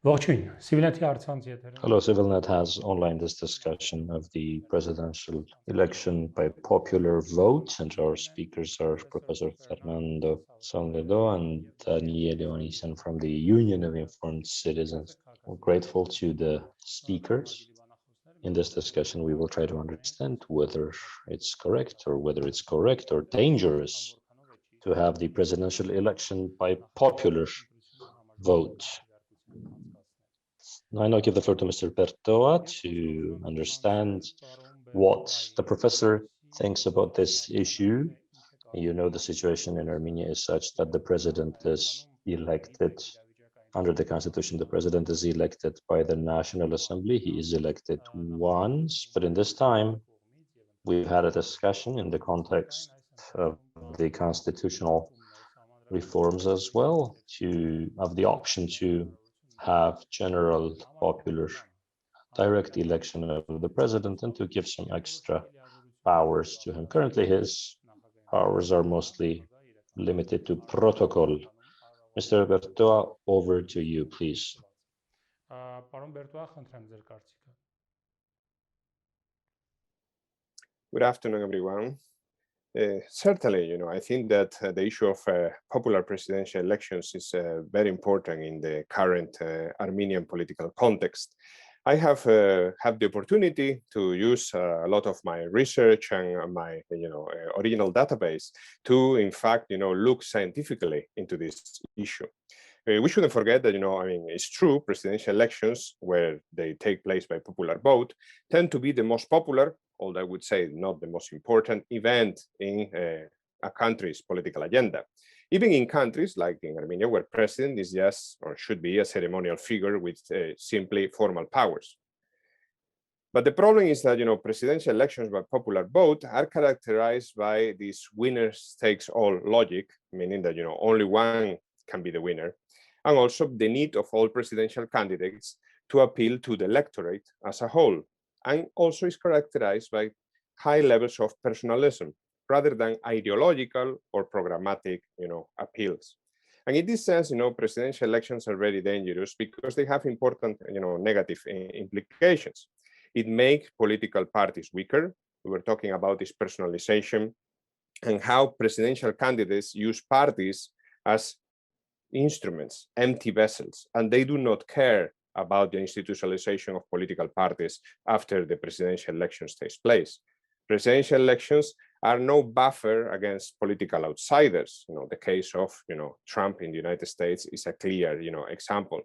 Ողջույն, Սիվիլիթի առցանց եթերը։ Hello, ՍիվիլՆեթ has online this discussion of the presidential election by popular vote, and our speakers are Professor Fernando and Ioannisyan from the Union of Informed Citizens. We're grateful to the speakers. In this discussion, we will try to understand whether it's correct or dangerous to have the presidential election by popular vote. I now give the floor to Mr. Bértoa to understand what the professor thinks about this issue. You know, the situation in Armenia is such that the president is elected under the constitution. The president is elected by the National Assembly. He is elected once, but in this time, we've had a discussion in the context of the constitutional reforms as well, of the option to have general popular direct election of the president and to give some extra powers to him. Currently, his powers are mostly limited to protocol. Mr. Bértoa, over to you, please. Good afternoon, everyone. Certainly, I think that the issue of popular presidential elections is very important in the current Armenian political context. I have had the opportunity to use a lot of my research and my original database to, in fact, look scientifically into this issue. We shouldn't forget that, it's true, presidential elections, where they take place by popular vote, tend to be the most popular, although I would say not the most important event in a country's political agenda. Even in countries like in Armenia, where president is just or should be a ceremonial figure with simply formal powers. But the problem is that, presidential elections by popular vote are characterized by this winner-takes-all logic, meaning that, only one can be the winner, and also the need of all presidential candidates to appeal to the electorate as a whole, and also is characterized by high levels of personalism rather than ideological or programmatic, appeals. And in this sense, presidential elections are very dangerous because they have important, negative implications. It makes political parties weaker. We were talking about this personalization and how presidential candidates use parties as instruments, empty vessels, and they do not care about the institutionalization of political parties after the presidential elections takes place. Presidential elections are no buffer against political outsiders. The case of Trump in the United States is a clear example.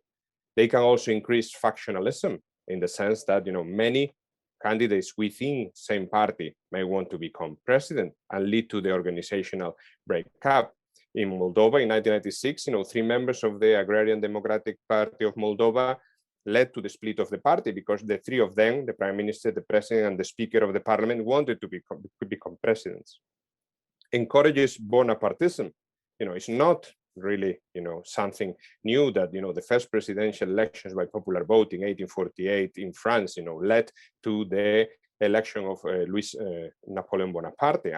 They can also increase factionalism in the sense that many candidates within same party may want to become president and lead to the organizational breakup. In Moldova in 1996, 3 members of the Agrarian Democratic Party of Moldova led to the split of the party because the 3 of them, the prime minister, the president, and the speaker of the parliament, wanted to become presidents. Encourages Bonapartism. It's not really, something new that, the first presidential elections by popular vote in 1848 in France, led to the election of Louis Napoleon Bonaparte.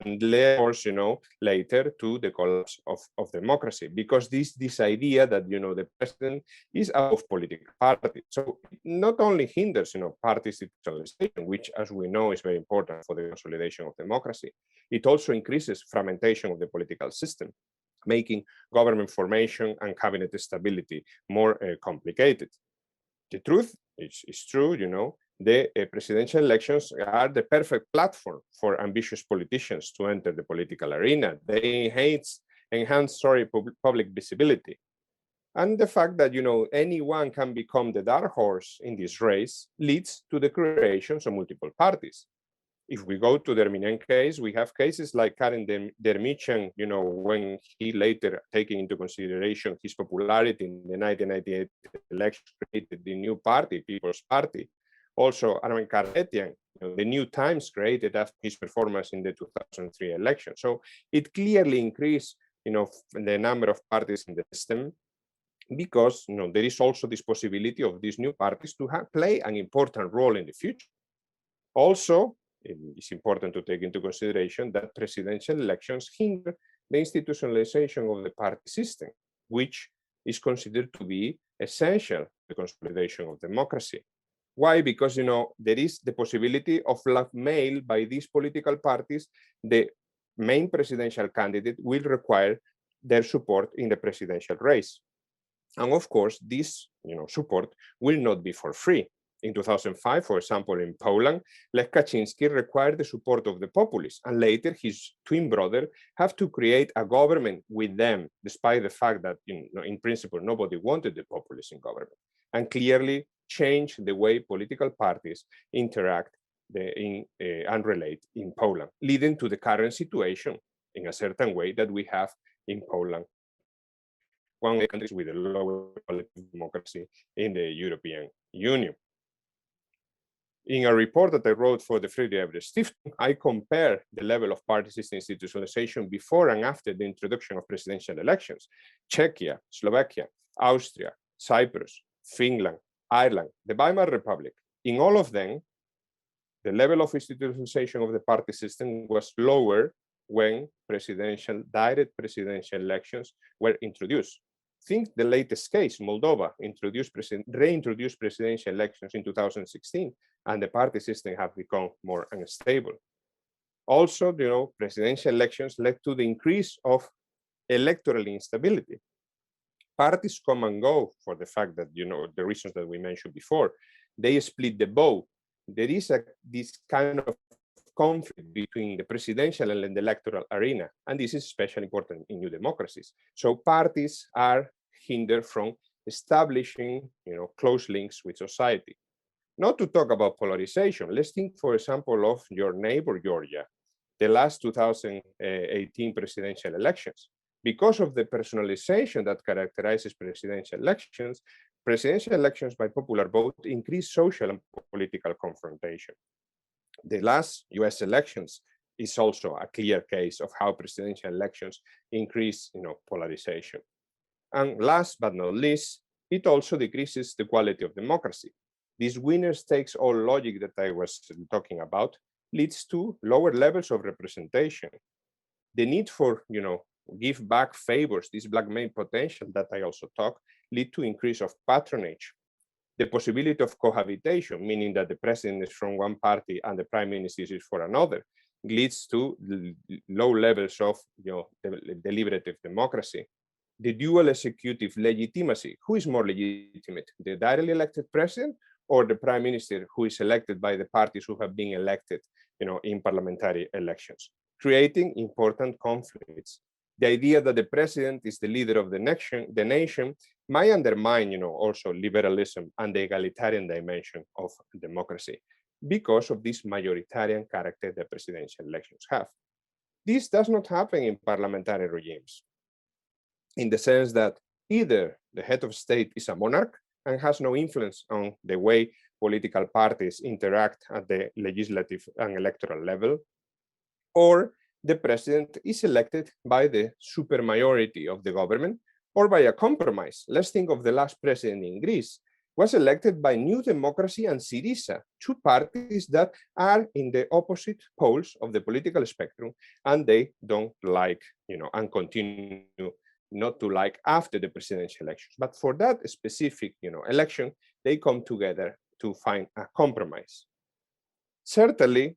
And later to the collapse of democracy, because this idea that the president is out of political party. So it not only hinders party institutionalization, which as we know is very important for the consolidation of democracy, it also increases fragmentation of the political system, making government formation and cabinet stability more complicated. The truth is true, the presidential elections are the perfect platform for ambitious politicians to enter the political arena. They enhance public visibility. And the fact that, anyone can become the dark horse in this race leads to the creation of multiple parties. If we go to the Armenian case, we have cases like Karen Dermichan, when he later, taking into consideration his popularity in the 1998 election, created the new party, People's Party. Also, Armen Karapetyan, the New Times created after his performance in the 2003 election. So it clearly increased, the number of parties in the system because, there is also this possibility of these new parties to play an important role in the future. Also, it's important to take into consideration that presidential elections hinder the institutionalization of the party system, which is considered to be essential to the consolidation of democracy. Why? Because, you know, there is the possibility of blackmail by these political parties. The main presidential candidate will require their support in the presidential race. And of course, this, you know, support will not be for free. In 2005, for example, in Poland, Lech Kaczynski required the support of the populists, and later his twin brother have to create a government with them, despite the fact that, you know, in principle, nobody wanted the populists in government, and clearly change the way political parties interact and relate in Poland, leading to the current situation in a certain way that we have in Poland, one of the countries with the lowest quality of democracy in the European Union. In a report that I wrote for the Friedrich Ebert Stiftung, I compare the level of party system institutionalization before and after the introduction of presidential elections. Czechia, Slovakia, Austria, Cyprus, Finland, Ireland, the Weimar Republic. In all of them, the level of institutionalization of the party system was lower when direct presidential elections were introduced. Think the latest case, Moldova reintroduced presidential elections in 2016, and the party system have become more unstable. Also, you know, presidential elections led to the increase of electoral instability. Parties come and go for the fact that, you know, the reasons that we mentioned before. They split the vote. There is this kind of conflict between the presidential and the electoral arena, and this is especially important in new democracies. So parties are hindered from establishing, you know, close links with society. Not to talk about polarization, let's think, for example, of your neighbor Georgia, the last 2018 presidential elections. Because of the personalization that characterizes presidential elections by popular vote increase social and political confrontation. The last US elections is also a clear case of how presidential elections increase, you know, polarization. And last but not least, it also decreases the quality of democracy. This winners takes all logic that I was talking about leads to lower levels of representation. The need for, you know, give back favors, this blackmail potential that I also talk, lead to increase of patronage. The possibility of cohabitation, meaning that the president is from one party and the prime minister is for another, leads to low levels of, you know, deliberative democracy. The dual executive legitimacy, who is more legitimate, the directly elected president or the prime minister who is elected by the parties who have been elected, you know, in parliamentary elections, creating important conflicts. The idea that the president is the leader of the nation might undermine, you know, also liberalism and the egalitarian dimension of democracy because of this majoritarian character that presidential elections have. This does not happen in parliamentary regimes, in the sense that either the head of state is a monarch and has no influence on the way political parties interact at the legislative and electoral level, or the president is elected by the supermajority of the government or by a compromise. Let's think of the last president in Greece, was elected by New Democracy and Syriza, two parties that are in the opposite poles of the political spectrum, and they don't like, you know, and continue not to like after the presidential elections. But for that specific, you know, election, they come together to find a compromise. Certainly,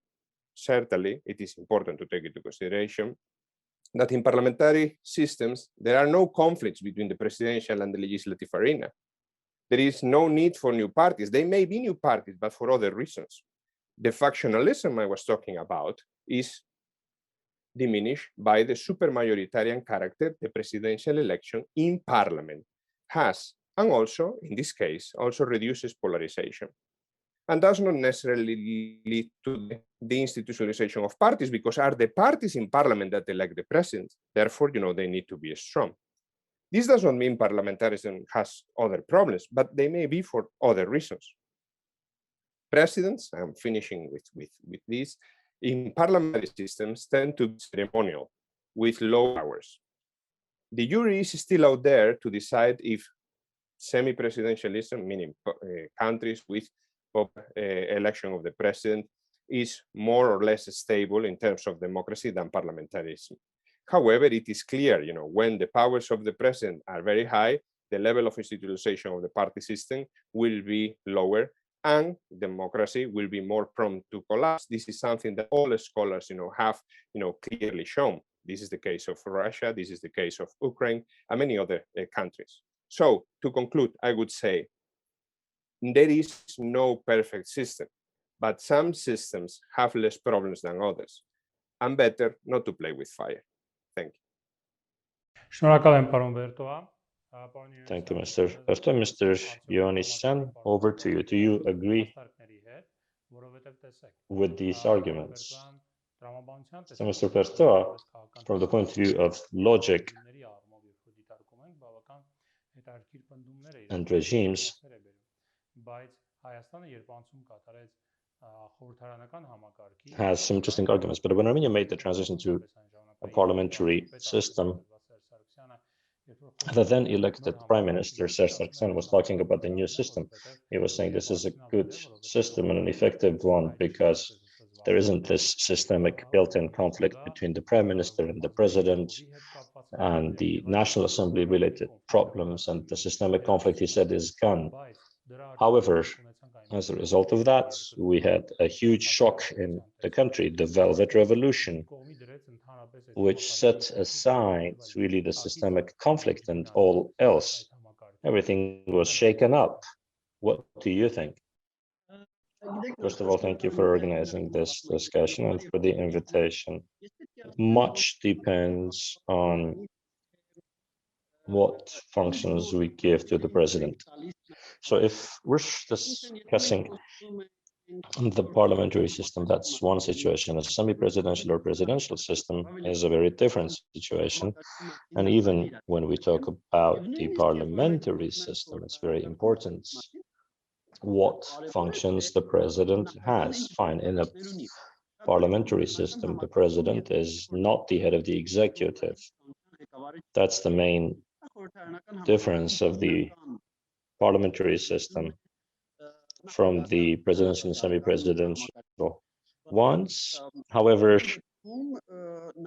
it is important to take into consideration that in parliamentary systems, there are no conflicts between the presidential and the legislative arena. There is no need for new parties. They may be new parties, but for other reasons. The factionalism I was talking about is diminished by the supermajoritarian character the presidential election in parliament has, and also, in this case, also reduces polarization. And does not necessarily lead to the institutionalization of parties, because are the parties in parliament that elect the president. Therefore, you know, they need to be strong. This does not mean parliamentarism has other problems, but they may be for other reasons. Presidents, I'm finishing with this, in parliamentary systems tend to be ceremonial with low powers. The jury is still out there to decide if semi-presidentialism, meaning countries with election of the president, is more or less stable in terms of democracy than parliamentarism. However, it is clear, you know, when the powers of the president are very high, the level of institutionalization of the party system will be lower, and democracy will be more prone to collapse. This is something that all scholars, have, clearly shown. This is the case of Russia. This is the case of Ukraine and many other countries. So to conclude, I would say there is no perfect system, but some systems have less problems than others, and better not to play with fire. Thank you. Շնորհակալ եմ, պարոն Բերտոա։ Thank you, Mr. Bértoa. Mr. Ioannisyan, over to you. Do you agree with these arguments? So, Mr. Bértoa, from the point of view of logic and regimes, has some interesting arguments. But when Armenia made the transition to a parliamentary system, the then elected Prime Minister, Serge Sargsyan, was talking about the new system. He was saying this is a good system and an effective one because there isn't this systemic built-in conflict between the Prime Minister and the President and the National Assembly related problems, and the systemic conflict, he said, is gone. However, as a result of that, we had a huge shock in the country, the Velvet Revolution, which set aside really the systemic conflict and all else. Everything was shaken up. What do you think? First of all, thank you for organizing this discussion and for the invitation. Much depends on what functions we give to the president. So if we're discussing the parliamentary system, that's one situation. A semi-presidential or presidential system is a very different situation. And even when we talk about the parliamentary system, it's very important what functions the president has. Fine, in a parliamentary system, the president is not the head of the executive. That's the main difference of the parliamentary system from the presidential and semi-presidential ones. However,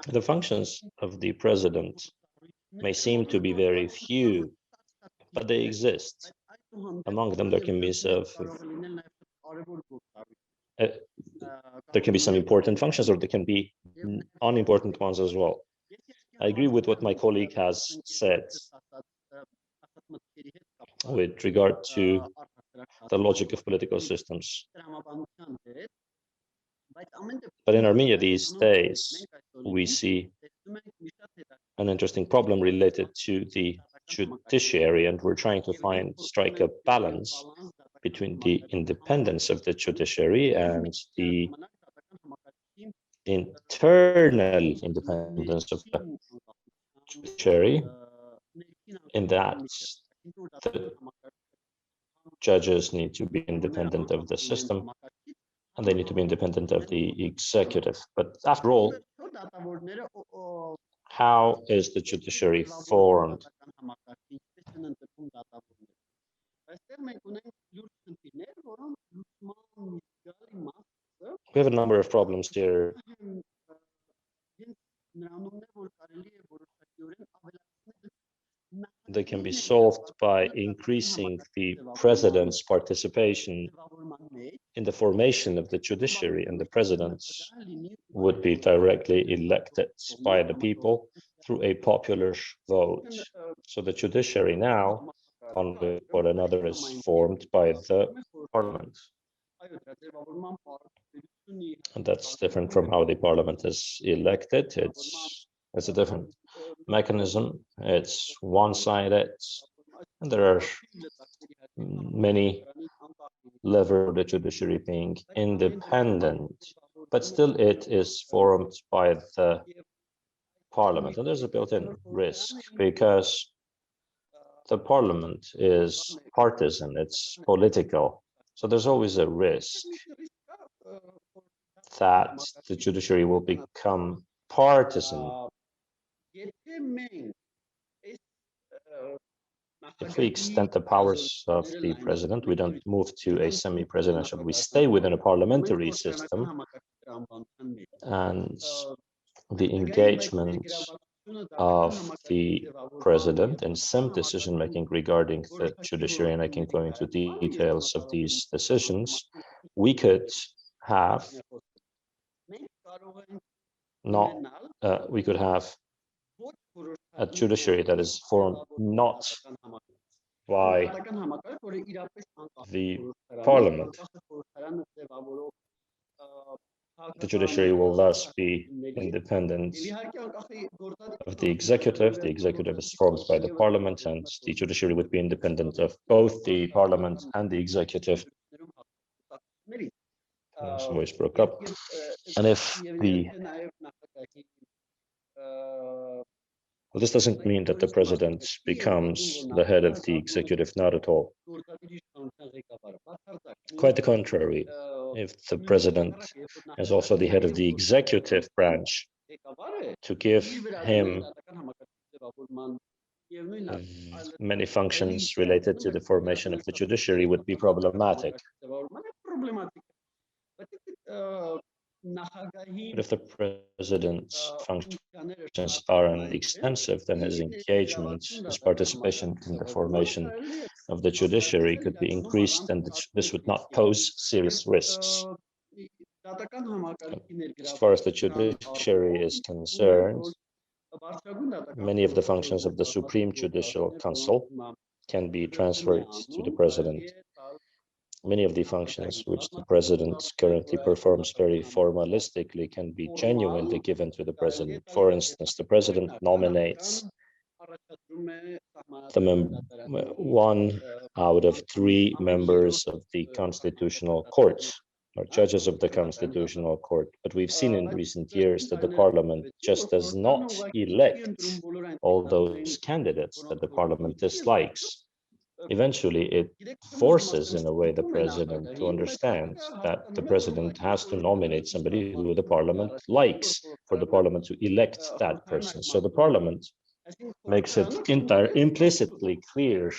the functions of the president may seem to be very few, but they exist. Among them, there can be some important functions, or there can be unimportant ones as well. I agree with what my colleague has said with regard to the logic of political systems. But in Armenia these days, we see an interesting problem related to the judiciary, and we're trying to strike a balance between the independence of the judiciary and the internal independence of the judiciary, in that the judges need to be independent of the system and they need to be independent of the executive. But after all, how is the judiciary formed? We have a number of problems here. They can be solved by increasing the president's participation in the formation of the judiciary, and the president would be directly elected by the people through a popular vote. So the judiciary now, one way or another, is formed by the parliament. And that's different from how the parliament is elected. It's a different mechanism. It's one-sided, and there are many levels of the judiciary being independent, but still it is formed by the parliament. And there's a built-in risk because the parliament is partisan, it's political. So there's always a risk that the judiciary will become partisan. If we extend the powers of the president, we don't move to a semi-presidential. We stay within a parliamentary system, and the engagement of the president and some decision-making regarding the judiciary, and I can go into details of these decisions, we could have a judiciary that is formed not by the parliament. The judiciary will thus be independent of the executive. The executive is formed by the parliament, and the judiciary would be independent of both the parliament and the executive. His voice broke up. And if the well, this doesn't mean that the president becomes the head of the executive, not at all. Quite the contrary. If the president is also the head of the executive branch, to give him many functions related to the formation of the judiciary would be problematic. But if the president's functions aren't extensive, then his engagement, his participation in the formation of the judiciary could be increased, and this would not pose serious risks. As far as the judiciary is concerned, many of the functions of the Supreme Judicial Council can be transferred to the president. Many of the functions which the president currently performs very formalistically can be genuinely given to the president. For instance, the president nominates one out of 3 members of the Constitutional Court, or judges of the Constitutional Court. But we've seen in recent years that the parliament just does not elect all those candidates that the parliament dislikes. Eventually, it forces, in a way, the president to understand that the president has to nominate somebody who the parliament likes, for the parliament to elect that person. So the parliament makes it implicitly clear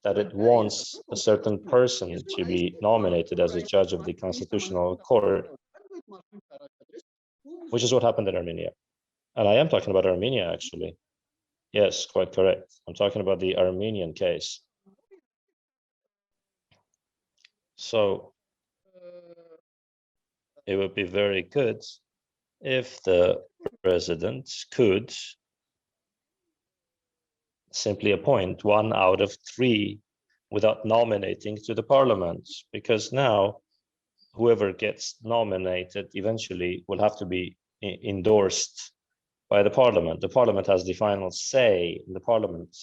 that it wants a certain person to be nominated as a judge of the Constitutional Court, which is what happened in Armenia. And I am talking about Armenia, actually. Yes, quite correct. I'm talking about the Armenian case. So it would be very good if the president could simply appoint 1 out of 3 without nominating to the parliament, because now whoever gets nominated eventually will have to be endorsed by the parliament. The parliament has the final say, and the parliament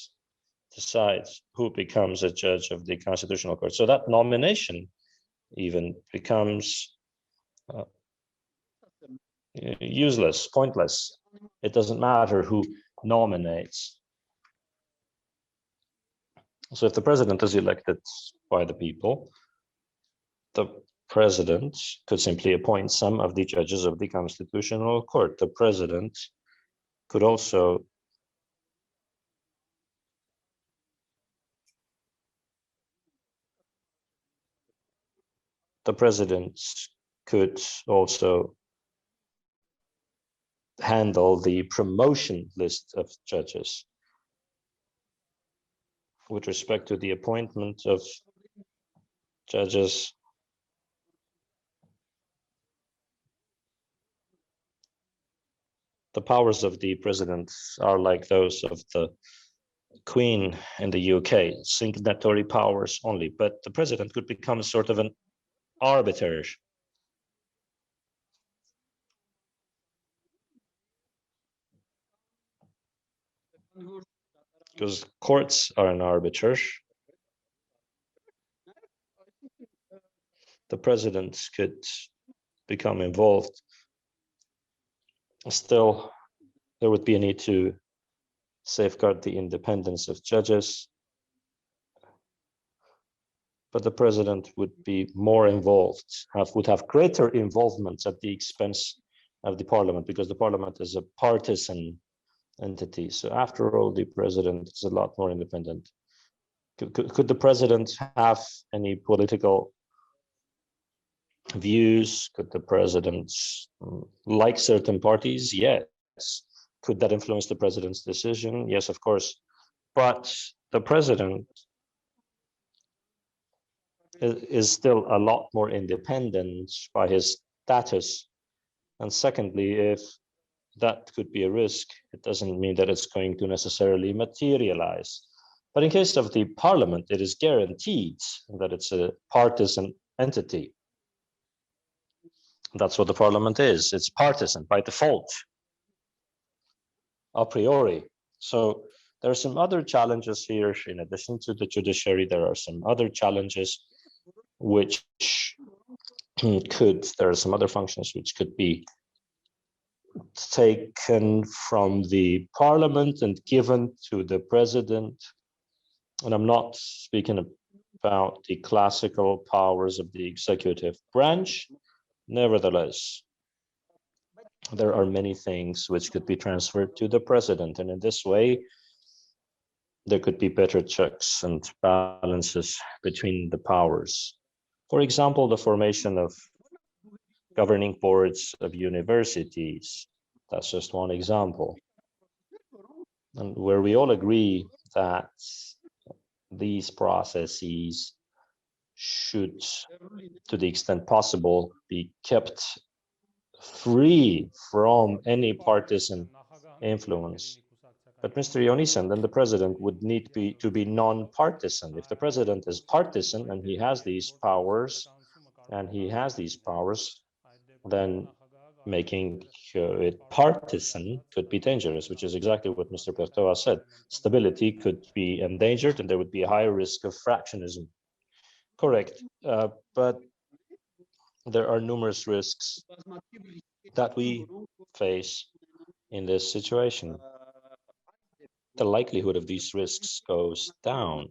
decides who becomes a judge of the Constitutional Court. So that nomination even becomes useless, pointless. It doesn't matter who nominates. So if the president is elected by the people, the president could simply appoint some of the judges of the Constitutional Court. The president could also handle the promotion list of judges. With respect to the appointment of judges, the powers of the president are like those of the Queen in the UK, signatory powers only, but the president could become a sort of an arbiter. Because courts are an arbiter. The president could become involved. Still, there would be a need to safeguard the independence of judges, but the president would be more involved, would have greater involvement at the expense of the parliament, because the parliament is a partisan entity. So after all, the president is a lot more independent. Could the president have any political views? Could the president like certain parties? Yes. Could that influence the president's decision? Yes, of course. But the president is still a lot more independent by his status. And secondly, if that could be a risk, it doesn't mean that it's going to necessarily materialize. But in case of the parliament, it is guaranteed that it's a partisan entity. That's what the parliament is. It's partisan by default, a priori. So there are some other challenges here. In addition to the judiciary, there are some other challenges which there are some other functions which could be taken from the parliament and given to the president. And I'm not speaking about the classical powers of the executive branch. Nevertheless, there are many things which could be transferred to the president. And in this way, there could be better checks and balances between the powers. For example, the formation of governing boards of universities. That's just one example. And where we all agree that these processes should, to the extent possible, be kept free from any partisan influence. But Mr. Ioannisyan, then the president would need to be non-partisan. If the president is partisan and he has these powers, then making it partisan could be dangerous, which is exactly what Mr. Bértoa said. Stability could be endangered and there would be a higher risk of fractionism. Correct, but there are numerous risks that we face in this situation. The likelihood of these risks goes down.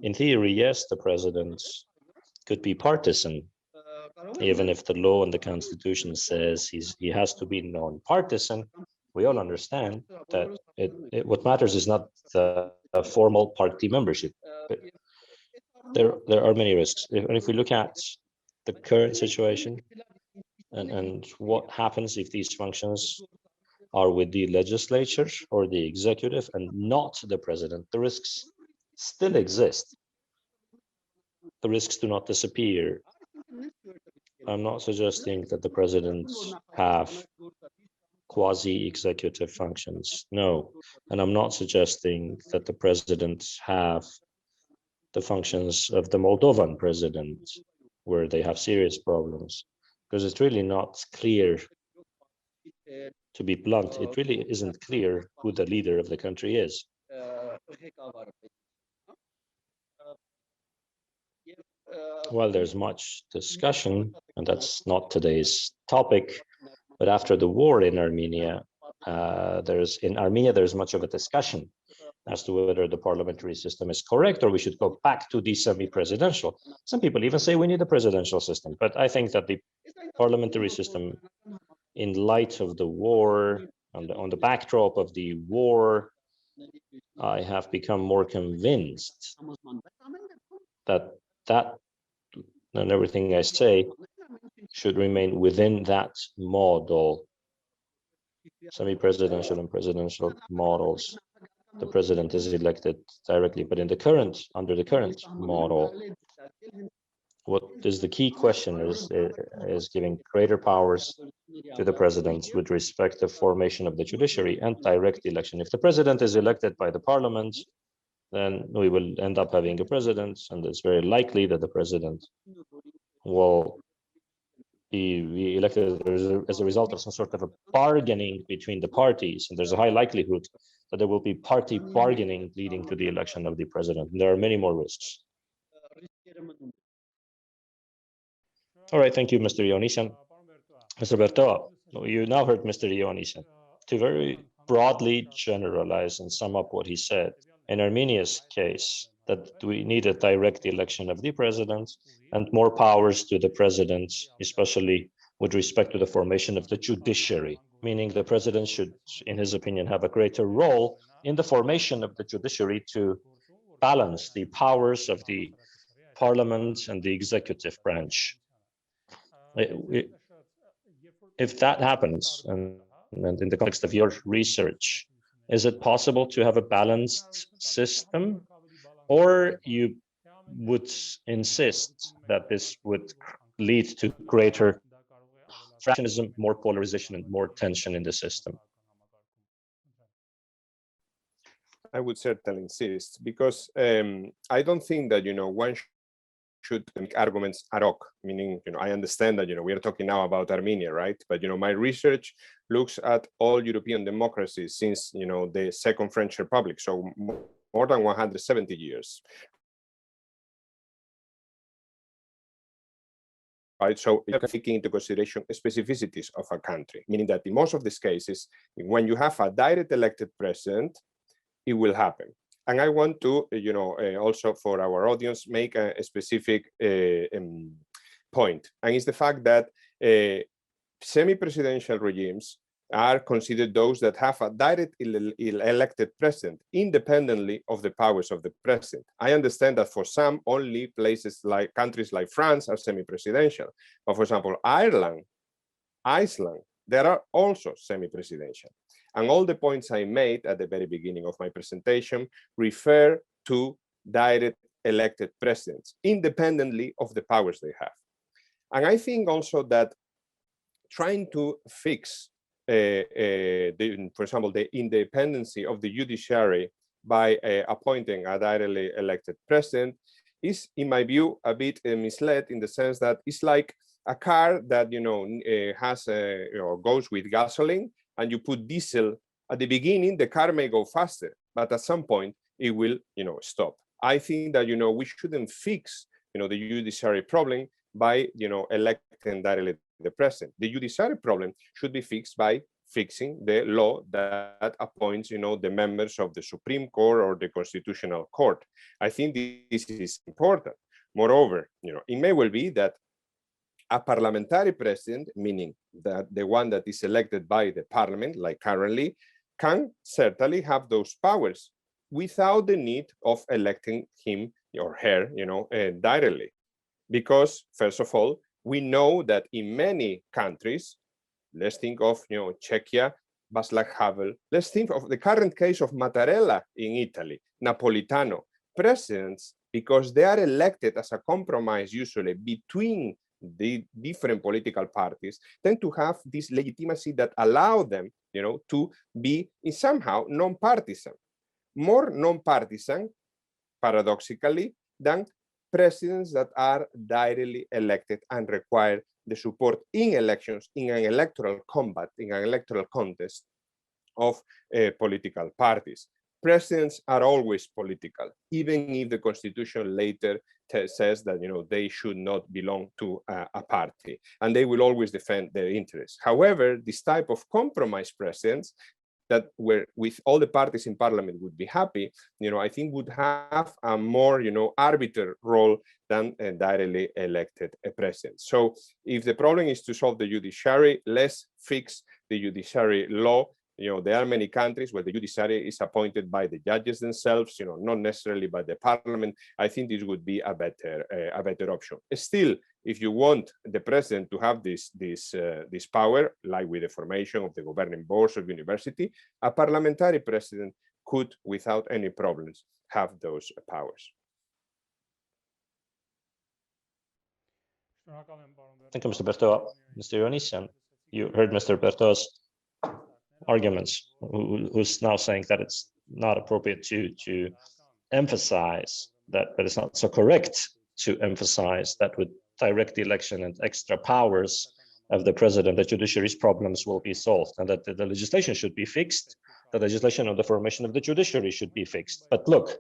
In theory, yes, the president could be partisan, even if the law and the constitution says he has to be non-partisan. We all understand that what matters is not the formal party membership. But there are many risks. If we look at the current situation and what happens if these functions are with the legislature or the executive and not the president, the risks still exist. The risks do not disappear. I'm not suggesting that the presidents have quasi-executive functions, no. And I'm not suggesting that the presidents have the functions of the Moldovan president, where they have serious problems, because it's really not clear. To be blunt, it really isn't clear who the leader of the country is. Well, there's much discussion, and that's not today's topic, but after the war in Armenia, there's much of a discussion as to whether the parliamentary system is correct or we should go back to the semi-presidential. Some people even say we need a presidential system, but I think that the parliamentary system, in light of the war, on the backdrop of the war, I have become more convinced that and everything I say should remain within that model. Semi-presidential and presidential models. The president is elected directly, but under the current model, what is the key question is giving greater powers to the president with respect to formation of the judiciary and direct election. If the president is elected by the parliament, then we will end up having a president, and it's very likely that the president will be elected as a result of some sort of a bargaining between the parties, and there's a high likelihood that there will be party bargaining leading to the election of the president. And there are many more risks. All right, thank you, Mr. Ioannisyan. Mr. Bértoa, you now heard Mr. Ioannisyan. To very broadly generalize and sum up what he said, in Armenia's case, that we need a direct election of the president and more powers to the president, especially with respect to the formation of the judiciary, meaning the president should, in his opinion, have a greater role in the formation of the judiciary to balance the powers of the parliament and the executive branch. If that happens, and and in the context of your research, is it possible to have a balanced system, or you would insist that this would lead to greater fractionism, more polarization, and more tension in the system? I would certainly insist, because I don't think that, one should make arguments ad hoc, meaning, I understand that, we are talking now about Armenia, right? But, my research looks at all European democracies since, the Second French Republic, so more than 170 years. Right, so taking into consideration specificities of a country, meaning that in most of these cases, when you have a direct elected president, it will happen. And I want to, also for our audience, make a specific point, and it's the fact that semi-presidential regimes are considered those that have a direct elected president, independently of the powers of the president. I understand that for some, only places like countries like France are semi-presidential, but for example, Ireland, Iceland, they are also semi-presidential. And all the points I made at the very beginning of my presentation refer to direct elected presidents, independently of the powers they have. And I think also that trying to fix, for example, the independency of the judiciary by appointing a directly elected president is, in my view, a bit misled, in the sense that it's like a car that has goes with gasoline, and you put diesel at the beginning. The car may go faster, but at some point it will stop. I think that we shouldn't fix the judiciary problem by electing directly the president. The judiciary problem should be fixed by fixing the law that appoints the members of the Supreme Court or the Constitutional Court. I think this is important. Moreover, it may well be that a parliamentary president, meaning that the one that is elected by the parliament, like currently, can certainly have those powers without the need of electing him or her directly. Because, first of all, we know that in many countries, let's think of Czechia, Václav Havel, let's think of the current case of Mattarella in Italy, Napolitano, presidents, because they are elected as a compromise usually between the different political parties, tend to have this legitimacy that allow them to be somehow non-partisan, more non-partisan, paradoxically, than presidents that are directly elected and require the support in elections, in an electoral combat, in an electoral contest of political parties. Presidents are always political, even if the Constitution later says that they should not belong to a party, and they will always defend their interests. However, this type of compromise presidents that where with all the parties in parliament would be happy, I think would have a more, arbiter role than a directly elected president. So if the problem is to solve the judiciary, let's fix the judiciary law. There are many countries where the judiciary is appointed by the judges themselves, not necessarily by the parliament. I think this would be a better option. Still, if you want the president to have this power, like with the formation of the governing boards of university, a parliamentary president could, without any problems, have those powers. Thank you, Mr. Bértoa. Mr. Ioannisyan, you heard Mr. Bértoa's arguments, who's now saying that it's not appropriate to emphasize that it's not so correct to emphasize that with direct election and extra powers of the president, the judiciary's problems will be solved, and that the legislation should be fixed, the legislation of the formation of the judiciary should be fixed. But look,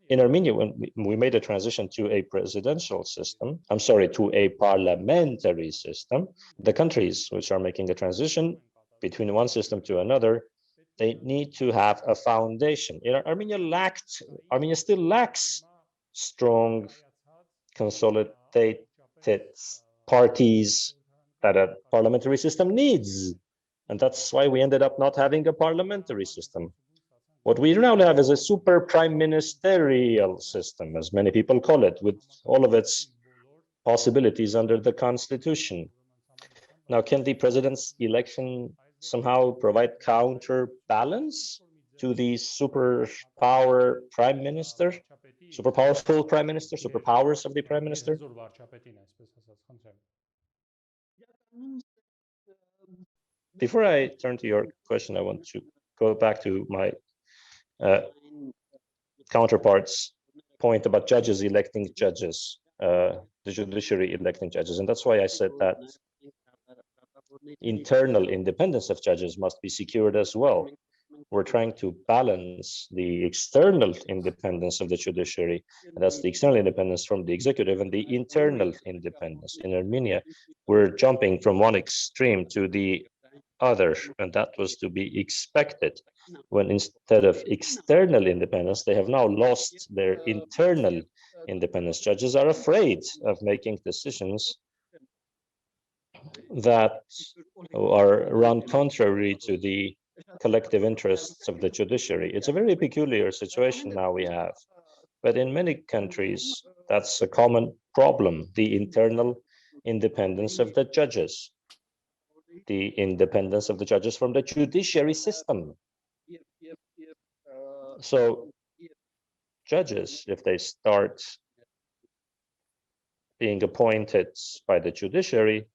in Armenia, when we made a transition to a presidential system, to a parliamentary system, the countries which are making a transition between one system to another, they need to have a foundation. Armenia still lacks strong, consolidated parties that a parliamentary system needs. And that's why we ended up not having a parliamentary system. What we now have is a super prime ministerial system, as many people call it, with all of its possibilities under the Constitution. Now, can the president's election somehow provide counterbalance to the superpower prime minister, super powerful prime minister, superpowers of the prime minister? Before I turn to your question, I want to go back to my counterpart's point about judges electing judges, the judiciary electing judges. And that's why I said that internal independence of judges must be secured as well. We're trying to balance the external independence of the judiciary, and that's the external independence from the executive, and the internal independence. In Armenia, we're jumping from one extreme to the other, and that was to be expected, when instead of external independence, they have now lost their internal independence. Judges are afraid of making decisions that are run contrary to the collective interests of the judiciary. It's a very peculiar situation now we have, but in many countries, that's a common problem, the internal independence of the judges, the independence of the judges from the judiciary system. So judges, if they start being appointed by the judiciary,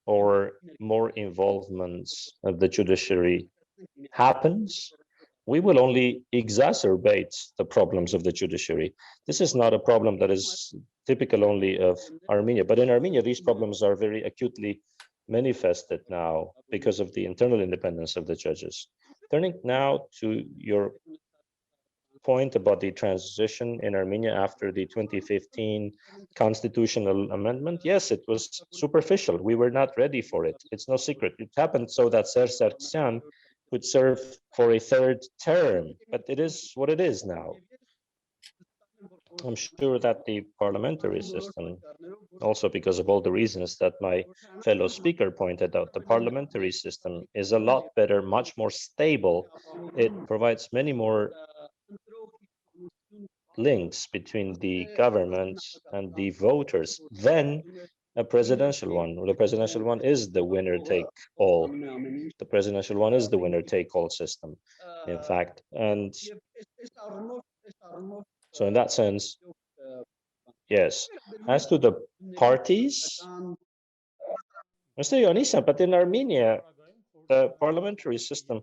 or more involvement of the judiciary happens, we will only exacerbate the problems of the judiciary. This is not a problem that is typical only of Armenia, but in Armenia, these problems are very acutely manifested now because of the internal independence of the judges. Turning now to your point about the transition in Armenia after the 2015 constitutional amendment, yes, it was superficial. We were not ready for it. It's no secret. It happened so that Sargsyan could serve for a third term, but it is what it is now. I'm sure that the parliamentary system, also because of all the reasons that my fellow speaker pointed out, the parliamentary system is a lot better, much more stable. It provides many more links between the government and the voters than a presidential one. The presidential one is the winner take all. The presidential one is the winner take all system, in fact. And so in that sense, yes. As to the parties, Mr. Ioannisyan, but in Armenia, the parliamentary system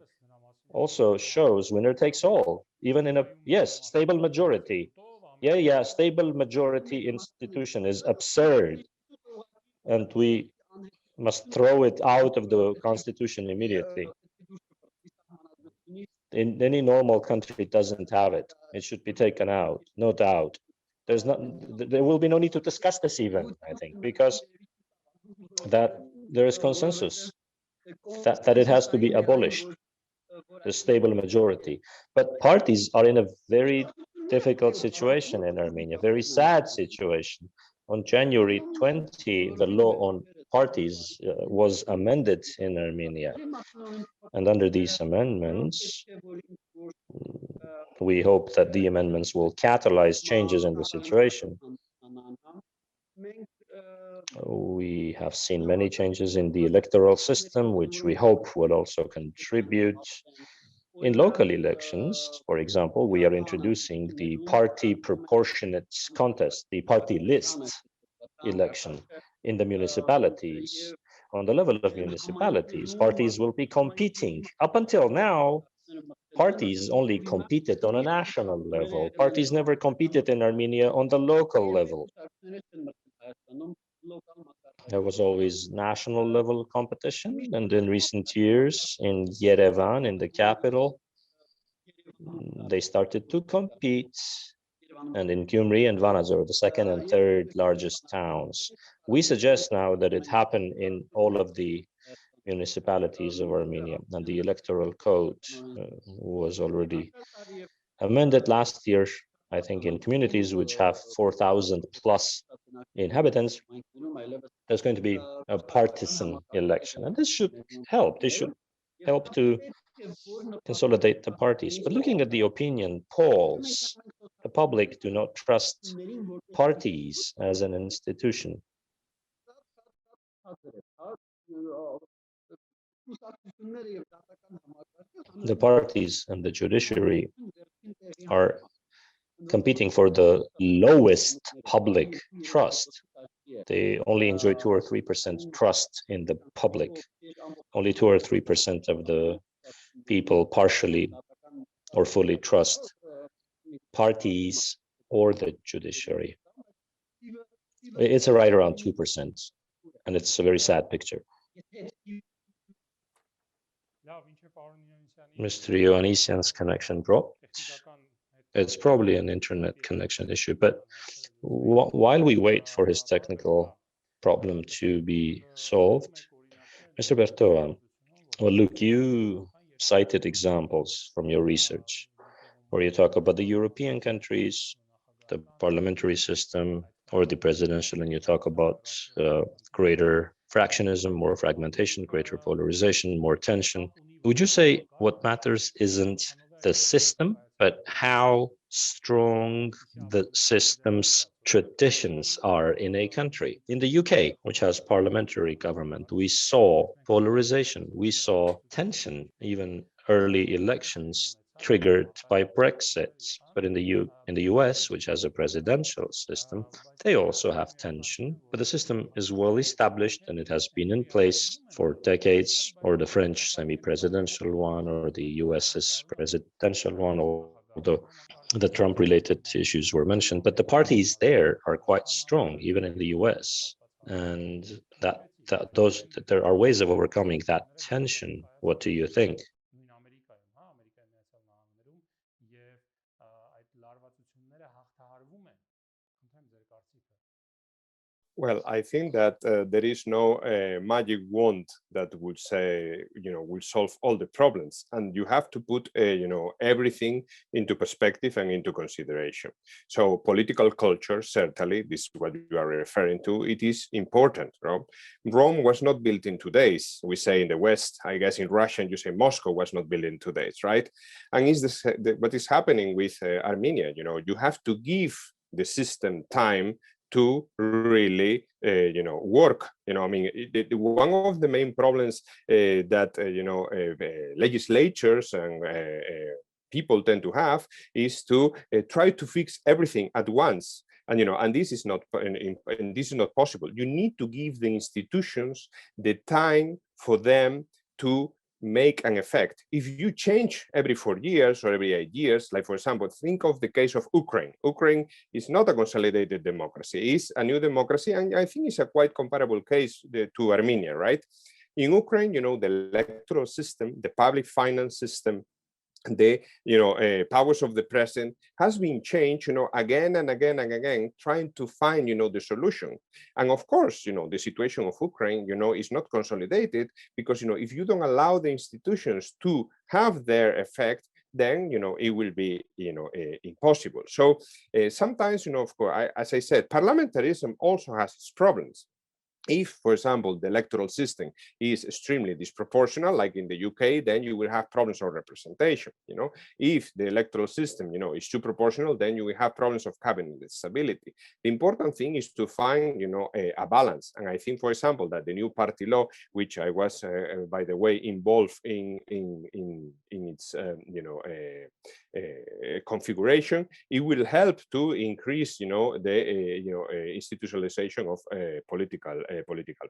also shows winner takes all, even in a, yes, stable majority. Yeah, stable majority institution is absurd, and we must throw it out of the constitution immediately. In any normal country, it doesn't have it. It should be taken out, no doubt. There will be no need to discuss this even, I think, because that there is consensus that it has to be abolished, the stable majority. But parties are in a very difficult situation in Armenia, very sad situation. On January 20, the law on parties was amended in Armenia. And under these amendments, we hope that the amendments will catalyze changes in the situation. We have seen many changes in the electoral system, which we hope will also contribute. In local elections, for example, we are introducing the party proportionate contest, the party list election in the municipalities. On the level of municipalities, parties will be competing. Up until now, parties only competed on a national level. Parties never competed in Armenia on the local level. There was always national level competition, and in recent years in Yerevan, in the capital, they started to compete, and in Gyumri and Vanadzor, the second and third largest towns. We suggest now that it happen in all of the municipalities of Armenia, and the electoral code was already amended last year, I think, in communities which have 4,000 plus inhabitants. There's going to be a partisan election, and this should help. This should help to consolidate the parties. But looking at the opinion polls, the public do not trust parties as an institution. The parties and the judiciary are competing for the lowest public trust. They only enjoy 2 or 3% trust in the public. Only 2 or 3% of the people partially or fully trust parties or the judiciary. It's right around 2%, and it's a very sad picture. Mr. Ioannisyan's connection dropped. It's probably an internet connection issue, but while we wait for his technical problem to be solved, Mr. Bértoa, well, look, you cited examples from your research where you talk about the European countries, the parliamentary system, or the presidential, and you talk about greater fractionism, more fragmentation, greater polarization, more tension. Would you say what matters isn't the system, but how strong the system's traditions are in a country? In the UK, which has parliamentary government, we saw polarization, we saw tension, even early elections triggered by Brexit. But in the US, which has a presidential system, they also have tension, but the system is well established and it has been in place for decades, or the French semi-presidential one, or the US's presidential one, although the Trump-related issues were mentioned. But the parties there are quite strong, even in the US, and there are ways of overcoming that tension. What do you think? Well, I think that there is no magic wand that would say, will solve all the problems. And you have to put, everything into perspective and into consideration. So political culture, certainly, this is what you are referring to, it is important. Rome was not built in 2 days. We say in the West, I guess in Russian, you say Moscow was not built in 2 days, right? And is this what is happening with Armenia? You have to give the system time to really, work. One of the main problems that, legislatures and people tend to have is to try to fix everything at once. And this is not possible. You need to give the institutions the time for them to make an effect. If you change every 4 years or every 8 years, like for example, think of the case of Ukraine. Ukraine is not a consolidated democracy, it's a new democracy, and I think it's a quite comparable case to Armenia, right? In Ukraine, the electoral system, the public finance system, the powers of the president has been changed again and again and again, trying to find the solution. And of course the situation of Ukraine is not consolidated, because if you don't allow the institutions to have their effect, then it will be impossible. So sometimes of course, as I said, parliamentarism also has its problems. If, for example, the electoral system is extremely disproportional, like in the UK, then you will have problems of representation. If the electoral system, is too proportional, then you will have problems of cabinet stability. The important thing is to find, a balance. And I think, for example, that the new party law, which I was, by the way, involved in its, configuration, it will help to increase, the, institutionalization of political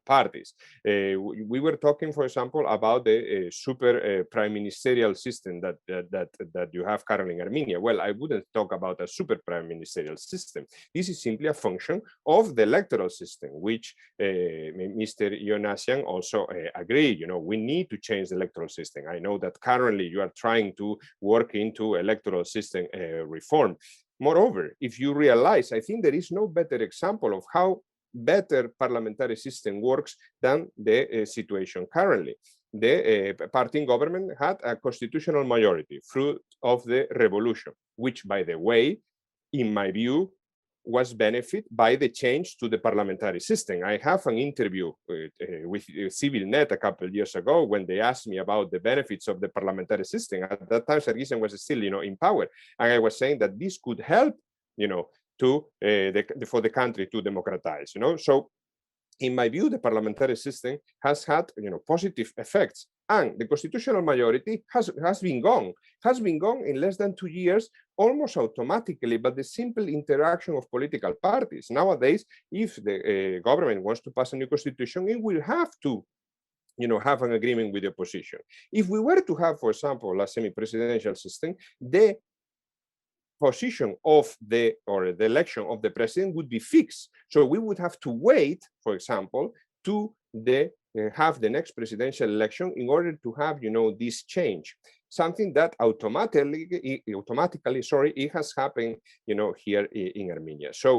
parties. We were talking, for example, about the super prime ministerial system that you have currently in Armenia. Well, I wouldn't talk about a super prime ministerial system. This is simply a function of the electoral system, which Mr. Ioannisyan also agreed. We need to change the electoral system. I know that currently you are trying to work into electoral system reform. Moreover, if you realize, I think there is no better example of how better parliamentary system works than the situation currently. The party in government had a constitutional majority, fruit of the revolution, which, by the way, in my view, was benefit by the change to the parliamentary system. I have an interview with ＳivilNeթi a couple of years ago when they asked me about the benefits of the parliamentary system. At that time, Sargsyan was still, in power, and I was saying that this could help, for the country to democratize. So, in my view, the parliamentary system has had, positive effects. And the constitutional majority has been gone in less than 2 years, almost automatically, but the simple interaction of political parties. Nowadays, if the government wants to pass a new constitution, it will have to have an agreement with the opposition. If we were to have, for example, a semi-presidential system, the position of the election of the president would be fixed. So we would have to wait, for example, to have the next presidential election in order to have, this change. Something that automatically, it has happened, here in Armenia. So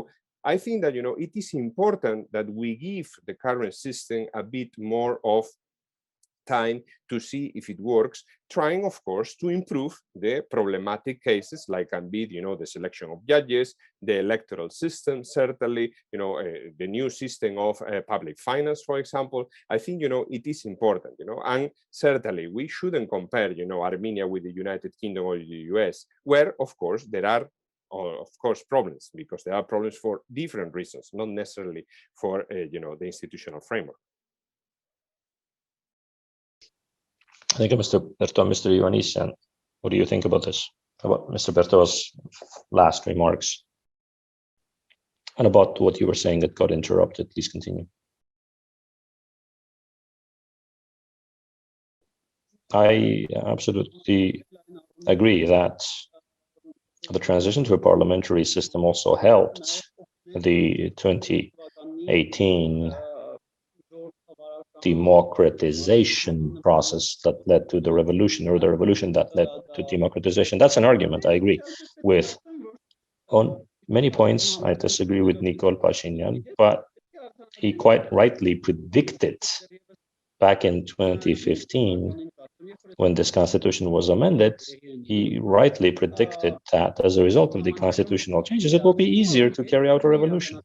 I think that, it is important that we give the current system a bit more of time to see if it works, trying, of course, to improve the problematic cases like can be, the selection of judges, the electoral system, certainly, the new system of public finance, for example. I think, it is important, and certainly we shouldn't compare, Armenia with the United Kingdom or the US, where, of course, there are problems, because there are problems for different reasons, not necessarily for, the institutional framework. Thank you, Mr. Bértoa. Mr. Ioannisyan, what do you think about this? About Mr. Bértoa's last remarks? And about what you were saying that got interrupted? Please continue. I absolutely agree that the transition to a parliamentary system also helped the 2018 democratization process that led to the revolution, or the revolution that led to democratization. That's an argument I agree with. On many points, I disagree with Nicole Pashinyan, but he quite rightly predicted back in 2015, when this constitution was amended, he rightly predicted that as a result of the constitutional changes, it will be easier to carry out a revolution.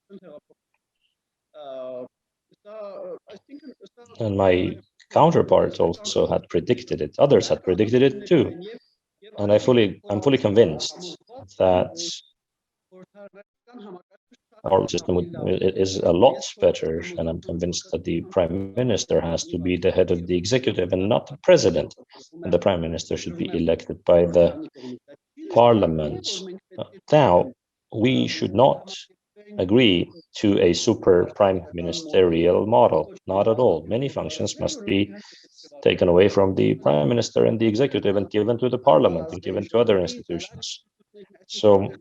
And my counterpart also had predicted it. Others had predicted it too. And I'm fully convinced that our system is a lot better. And I'm convinced that the prime minister has to be the head of the executive and not the president. And the prime minister should be elected by the parliament. Now, we should not agree to a super prime ministerial model. Not at all. Many functions must be taken away from the prime minister and the executive and given to the parliament and given to other institutions. So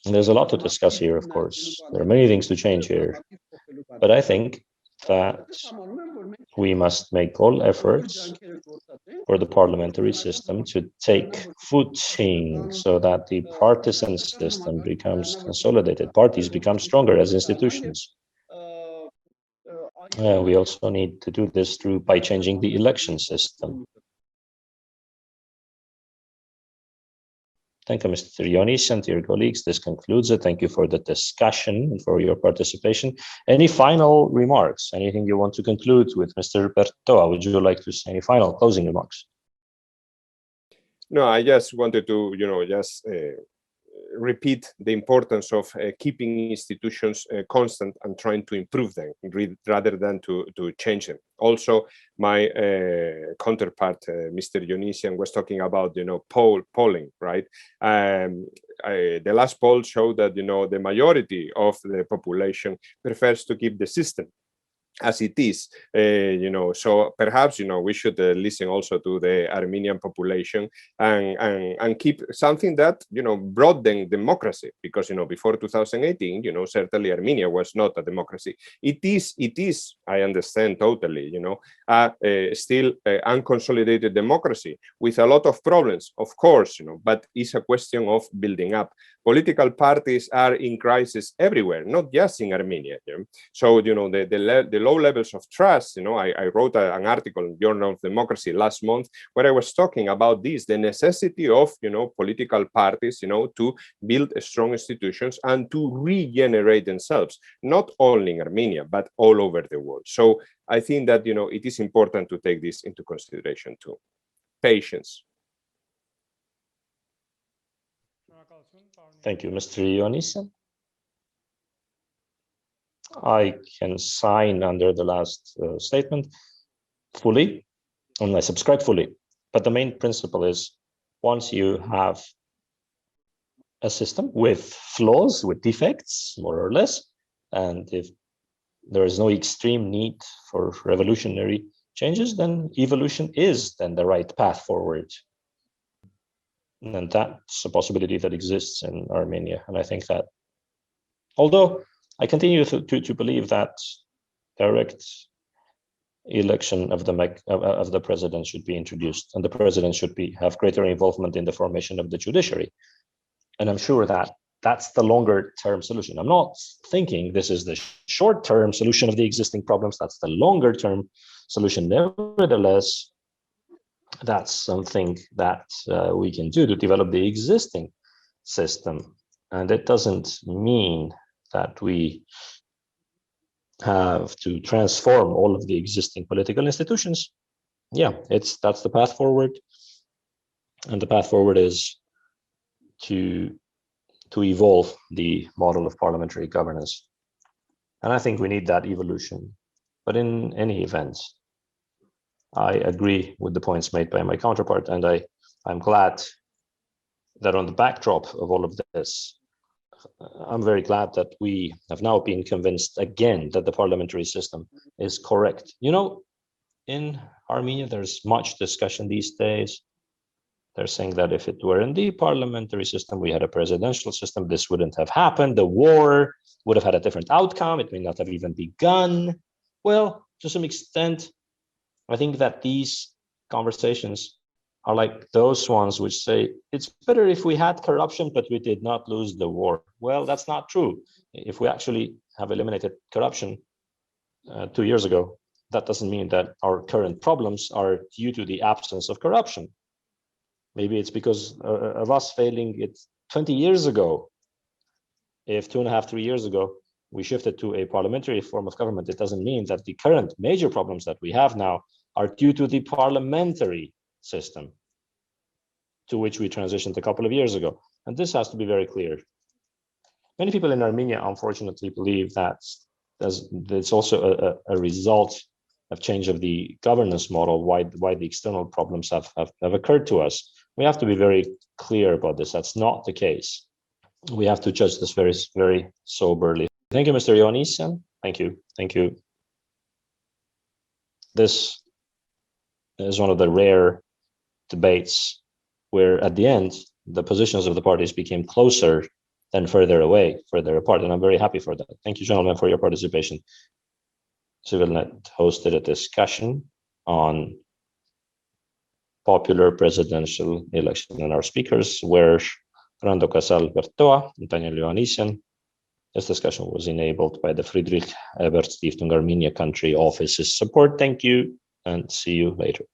there's a lot to discuss here, of course. There are many things to change here. But I think that we must make all efforts for the parliamentary system to take footing so that the partisan system becomes consolidated. Parties become stronger as institutions. We also need to do this by changing the election system. Thank you, Mr. Ioannisyan, to your colleagues. This concludes it. Thank you for the discussion and for your participation. Any final remarks? Anything you want to conclude with, Mr. Bértoa? Would you like to say any final closing remarks? No, I just wanted to, repeat the importance of keeping institutions constant and trying to improve them rather than to change them. Also, my counterpart, Mr. Ioannisyan, was talking about, polling, right? The last poll showed that, the majority of the population prefers to keep the system as it is, so perhaps, we should listen also to the Armenian population and keep something that, brought them democracy, because, before 2018, certainly Armenia was not a democracy. It is, I understand totally, still unconsolidated democracy with a lot of problems, of course, but it's a question of building up. Political parties are in crisis everywhere, not just in Armenia. So, the low levels of trust, I wrote an article in Journal of Democracy last month where I was talking about this, the necessity of, political parties, to build strong institutions and to regenerate themselves, not only in Armenia, but all over the world. So I think that, it is important to take this into consideration too. Patience. Thank you, Mr. Ioannisyan. I can sign under the last statement fully. and I subscribe fully. But the main principle is, once you have a system with flaws, with defects, more or less, and if there is no extreme need for revolutionary changes, then evolution is then the right path forward. And that's a possibility that exists in Armenia. And I think that, although I continue to believe that direct election of the president should be introduced, and the president should have greater involvement in the formation of the judiciary. And I'm sure that that's the longer term solution. I'm not thinking this is the short term solution of the existing problems. That's the longer term solution. Nevertheless, that's something that we can do to develop the existing system. And it doesn't mean that we have to transform all of the existing political institutions. Yeah, that's the path forward. And the path forward is to evolve the model of parliamentary governance. And I think we need that evolution. But in any event, I agree with the points made by my counterpart, and I'm glad that on the backdrop of all of this, I'm very glad that we have now been convinced again that the parliamentary system is correct. You know, in Armenia, there's much discussion these days. They're saying that if it were in the parliamentary system, we had a presidential system, this wouldn't have happened. The war would have had a different outcome. It may not have even begun. Well, to some extent, I think that these conversations are like those ones which say, it's better if we had corruption, but we did not lose the war. Well, that's not true. If we actually have eliminated corruption 2 years ago, that doesn't mean that our current problems are due to the absence of corruption. Maybe it's because of us failing it 20 years ago. If 2.5, 3 years ago, we shifted to a parliamentary form of government, it doesn't mean that the current major problems that we have now are due to the parliamentary system to which we transitioned a couple of years ago. And this has to be very clear. Many people in Armenia, unfortunately, believe that it's also a result of change of the governance model, why the external problems have occurred to us. We have to be very clear about this. That's not the case. We have to judge this very, very soberly. Thank you, Mr. Ioannisyan. Thank you. Thank you. This is one of the rare debates where at the end, the positions of the parties became closer than further away, further apart. And I'm very happy for that. Thank you, gentlemen, for your participation. ＳiviLNet hosted a discussion on popular presidential election, and our speakers were Fernando, Casal, Bértoa, and Ioannisyan. This discussion was enabled by the Friedrich Ebert Foundation Armenia Country Office's support. Thank you, and see you later.